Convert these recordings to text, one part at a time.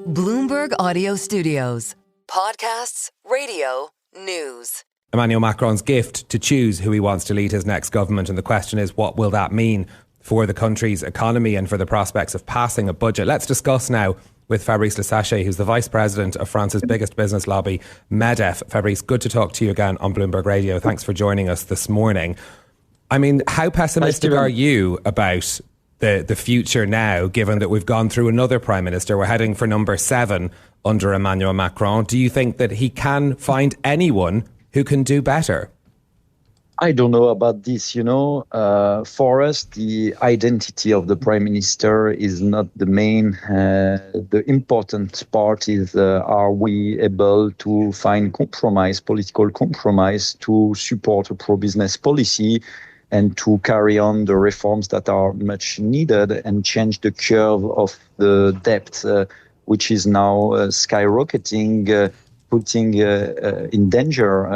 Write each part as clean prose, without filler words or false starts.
Bloomberg Audio Studios. Podcasts, radio, news. Emmanuel Macron's gift to choose who he wants to lead his next government, and the question is, what will that mean for the country's economy and for the prospects of passing a budget? Let's discuss now with Fabrice Le Saché, who's the Vice President of France's biggest business lobby, Medef. Fabrice, good to talk to you again on Bloomberg Radio. Thanks for joining us this morning. I mean, how pessimistic are you about the future now, given that we've gone through another Prime Minister? We're heading for number 7 under Emmanuel Macron. Do you think that he can find anyone who can do better? I don't know about this, for us, the identity of the Prime Minister is not the main. The important part is, are we able to find compromise, political compromise, to support a pro-business policy and to carry on the reforms that are much needed and change the curve of the debt, which is now skyrocketing, putting in danger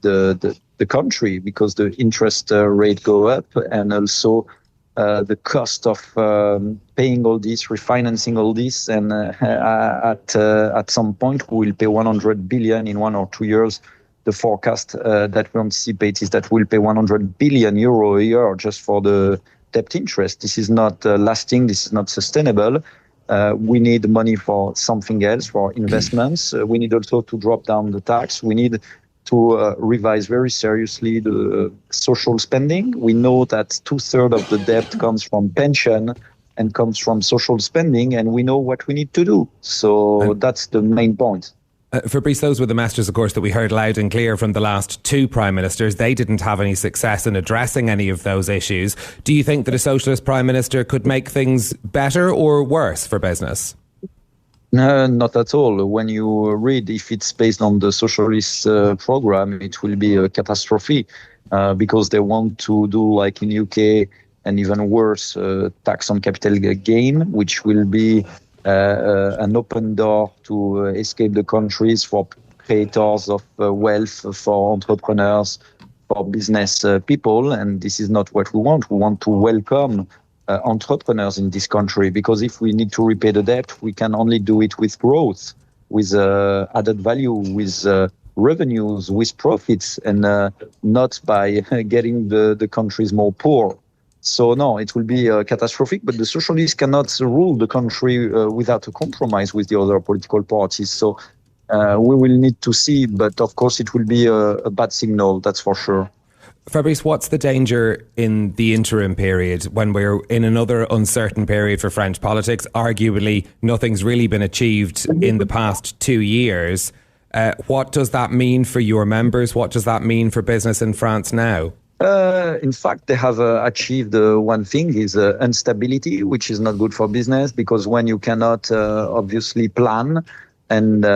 the country, because the interest rate go up, and also the cost of paying all this, refinancing all this, and at some point we will pay 100 billion in 1 or 2 years. The forecast that we anticipate is that we'll pay 100 billion euro a year just for the debt interest. This is not lasting. This is not sustainable. We need money for something else, for investments. We need also to drop down the tax. We need to revise very seriously the social spending. We know that 2/3 of the debt comes from pension and comes from social spending, and we know what we need to do. So that's the main point. Fabrice, those were the messages, of course, that we heard loud and clear from the last 2 Prime Ministers. They didn't have any success in addressing any of those issues. Do you think that a socialist Prime Minister could make things better or worse for business? No, not at all. When you read, if it's based on the socialist program, it will be a catastrophe because they want to do like in UK, and even worse, tax on capital gain, which will be an open door to escape the countries for creators of wealth, for entrepreneurs, for business people. And this is not what we want. We want to welcome entrepreneurs in this country, because if we need to repay the debt, we can only do it with growth, with added value, with revenues, with profits, and not by getting the countries more poor. So no, it will be catastrophic, but the socialists cannot rule the country without a compromise with the other political parties. So we will need to see, but of course it will be a bad signal, that's for sure. Fabrice, what's the danger in the interim period when we're in another uncertain period for French politics? Arguably, nothing's really been achieved in the past 2 years. What does that mean for your members? What does that mean for business in France now? In fact, they have achieved one thing, is instability, which is not good for business, because when you cannot obviously plan and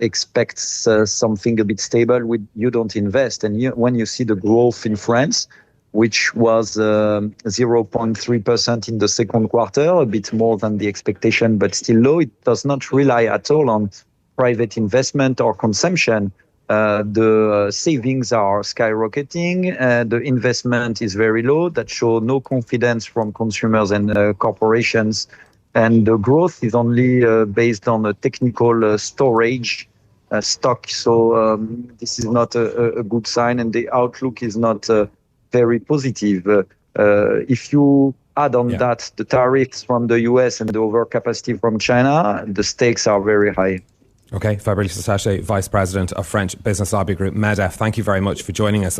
expect something a bit stable, you don't invest. And when you see the growth in France, which was 0.3% in the second quarter, a bit more than the expectation, but still low, it does not rely at all on private investment or consumption. The savings are skyrocketing. The investment is very low. That shows no confidence from consumers and corporations. And the growth is only based on a technical storage stock. So this is not a good sign, and the outlook is not very positive. If you add on that the tariffs from the US and the overcapacity from China, the stakes are very high. Okay, Fabrice Le Saché, Vice President of French business lobby group Medef, thank you very much for joining us.